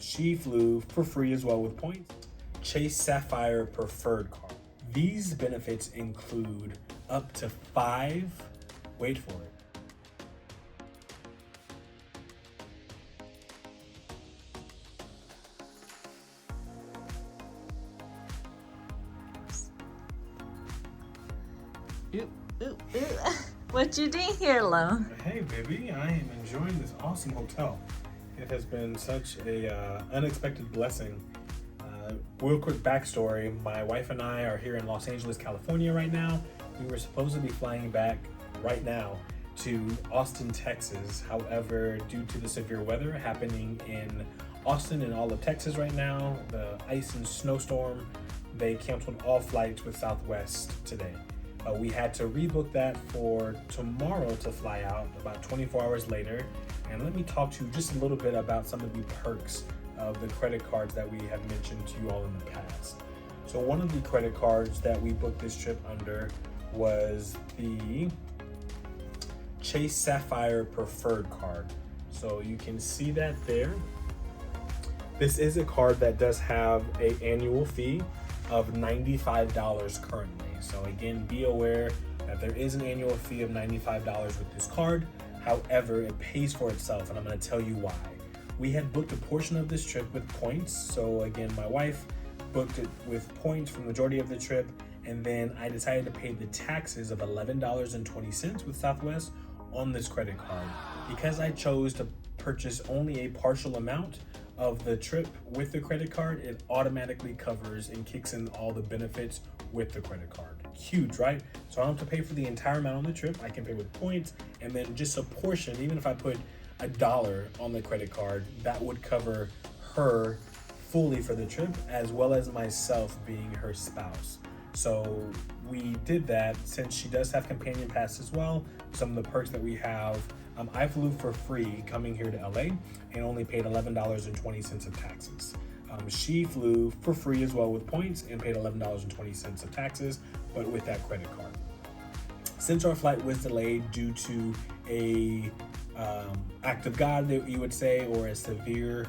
She flew for free as well with points. Chase Sapphire Preferred Card. These benefits include up to 5, wait for it, Ooh, ooh, ooh. What you doing here, Lo? Hey baby, I am enjoying this awesome hotel. It has been such a unexpected blessing. Real quick backstory, my wife and I are here in Los Angeles, California right now. We were supposed to be flying back right now to Austin, Texas. However, due to the severe weather happening in Austin and all of Texas right now, the ice and snowstorm, they canceled all flights with Southwest today. We had to rebook that for tomorrow to fly out about 24 hours later. And let me talk to you just a little bit about some of the perks of the credit cards that we have mentioned to you all in the past. So one of the credit cards that we booked this trip under was the Chase Sapphire Preferred Card. So you can see that there. This is a card that does have an annual fee of $95 currently. So again, be aware that there is an annual fee of $95 with this card. However, it pays for itself, and I'm going to tell you why. We had booked a portion of this trip with points. So again, my wife booked it with points for the majority of the trip, and then I decided to pay the taxes of $11.20 with Southwest on this credit card. Because I chose to purchase only a partial amount of the trip with the credit card, it automatically covers and kicks in all the benefits with the credit card. Huge, right? So I don't have to pay for the entire amount on the trip. I can pay with points, and then just a portion, even if I put $1 on the credit card, that would cover her fully for the trip, as well as myself being her spouse. So we did that. Since she does have companion pass as well, some of the perks that we have, I flew for free coming here to LA and only paid $11.20 of taxes. She flew for free as well with points and paid $11.20 of taxes, but with that credit card. Since our flight was delayed due to a act of God, that you would say, or a severe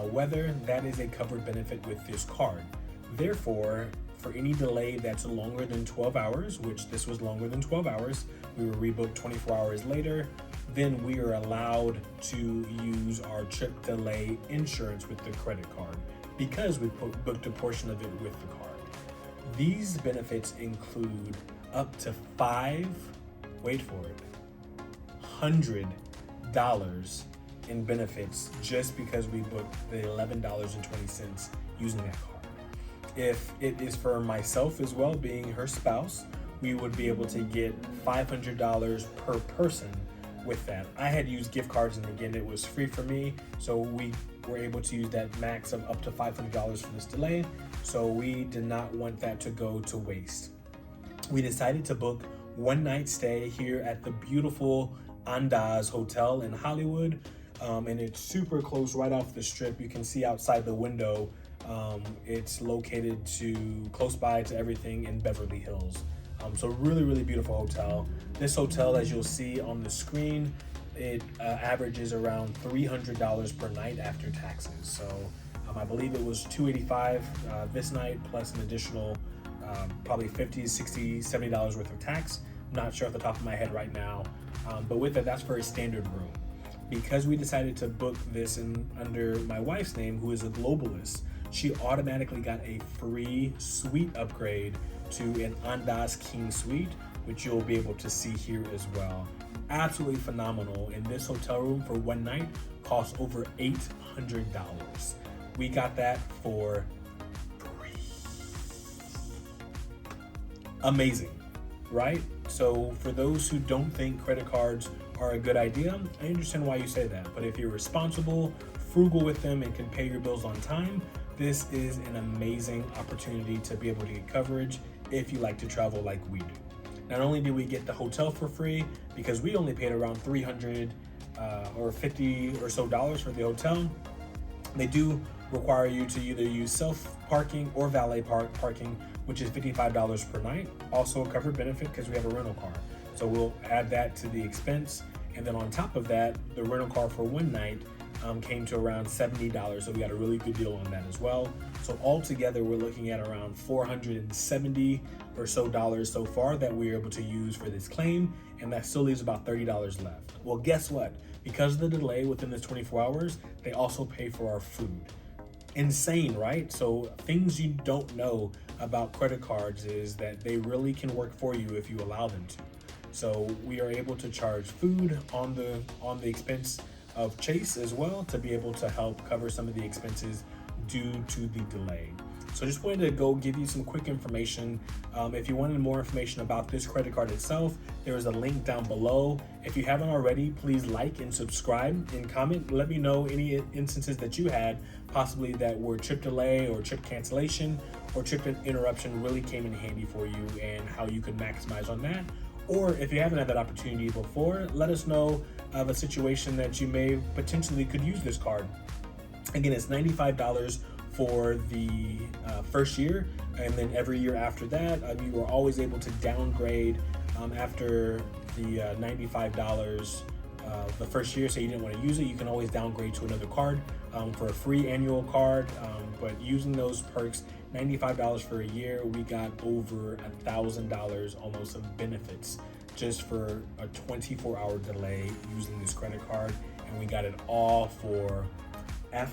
weather, that is a covered benefit with this card. Therefore, for any delay that's longer than 12 hours, which this was longer than 12 hours, we were rebooked 24 hours later, then we are allowed to use our trip delay insurance with the credit card because we booked a portion of it with the card. These benefits include up to 5, wait for it, $100 in benefits just because we booked the $11.20 using that card. If it is for myself as well, being her spouse, we would be able to get $500 per person with that. I had used gift cards, and again, it was free for me, so we were able to use that max of up to $500 for this delay, so we did not want that to go to waste. We decided to book one night stay here at the beautiful Andaz Hotel in Hollywood, and it's super close right off the strip. You can see outside the window. It's located close by to everything in Beverly Hills. So really, really beautiful hotel. This hotel, as you'll see on the screen, it averages around $300 per night after taxes. So I believe it was $285 this night, plus an additional probably $50, $60, $70 worth of tax. I'm not sure off the top of my head right now, but with it, that's for a standard room. Because we decided to book this under my wife's name, who is a Globalist, she automatically got a free suite upgrade to an Andaz King Suite, which you'll be able to see here as well. Absolutely phenomenal. And this hotel room for one night costs over $800. We got that for free. Amazing, right? So for those who don't think credit cards are a good idea, I understand why you say that. But if you're responsible, frugal with them, and can pay your bills on time, this is an amazing opportunity to be able to get coverage if you like to travel like we do. Not only did we get the hotel for free, because we only paid around $300 or $50 or so for the hotel, they do require you to either use self-parking or valet parking, which is $55 per night. Also a covered benefit because we have a rental car. So we'll add that to the expense. And then on top of that, the rental car for one night came to around $70. So we got a really good deal on that as well. So altogether, we're looking at around $470 or so so far that we're able to use for this claim. And that still leaves about $30 left. Well, guess what? Because of the delay within this 24 hours, they also pay for our food. Insane, right? So things you don't know about credit cards is that they really can work for you if you allow them to. So we are able to charge food on the expense of Chase as well to be able to help cover some of the expenses due to the delay. So just wanted to go give you some quick information. If you wanted more information about this credit card itself, there is a link down below. If you haven't already, please like and subscribe and comment. Let me know any instances that you had, possibly that were trip delay or trip cancellation or trip interruption really came in handy for you and how you could maximize on that. Or if you haven't had that opportunity before, let us know of a situation that you may potentially could use this card. Again, it's $95 for the first year, and then every year after that, you are always able to downgrade after the $95 the first year. So you didn't want to use it, you can always downgrade to another card for a free annual card. But using those perks, $95 for a year, we got over $1,000 almost of benefits just for a 24-hour delay using this credit card, and we got it all for FREE.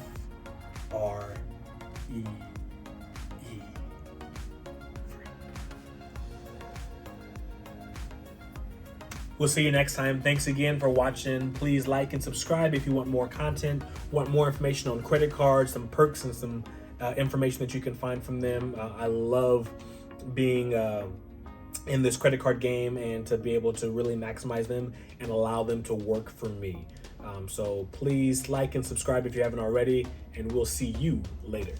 We'll see you next time. Thanks again for watching. Please like and subscribe if you want more content, want more information on credit cards, some perks and some information that you can find from them. I love being in this credit card game and to be able to really maximize them and allow them to work for me. So please like and subscribe if you haven't already, and we'll see you later.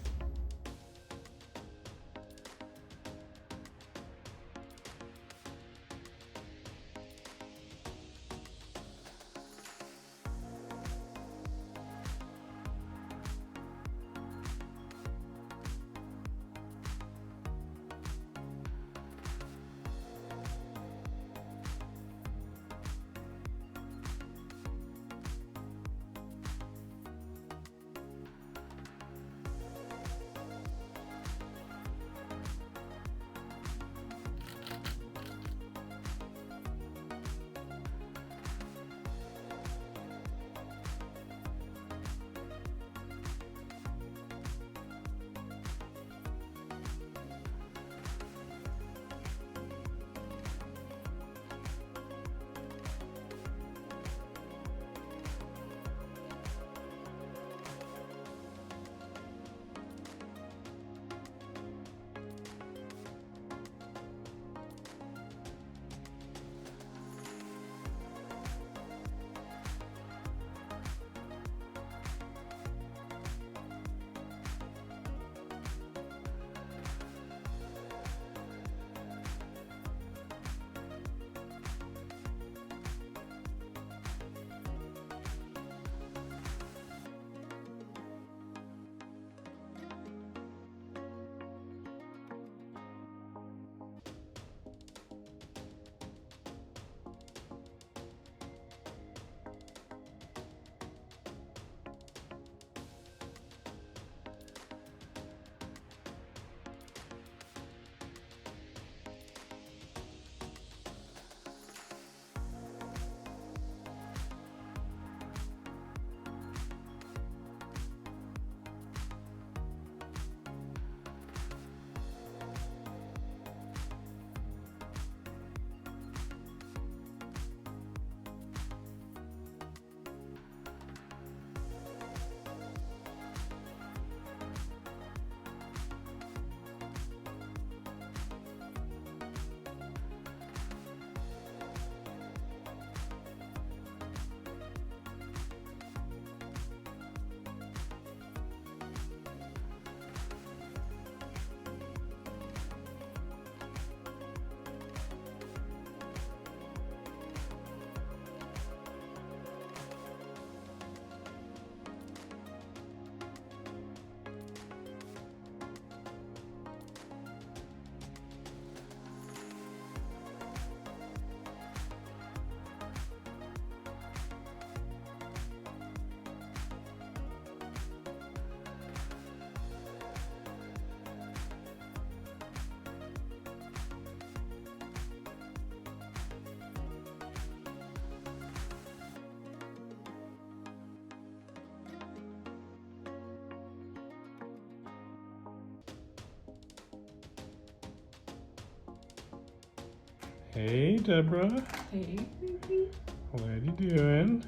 Hey, Deborah. Hey, baby. What are you doing?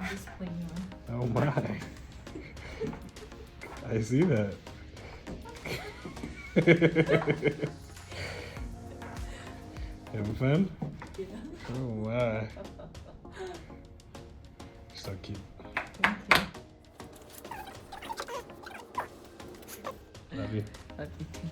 I'm just playing on. Oh my. I see that. Having fun? Yeah. Oh my. So cute. Thank you. Love you. Love you too.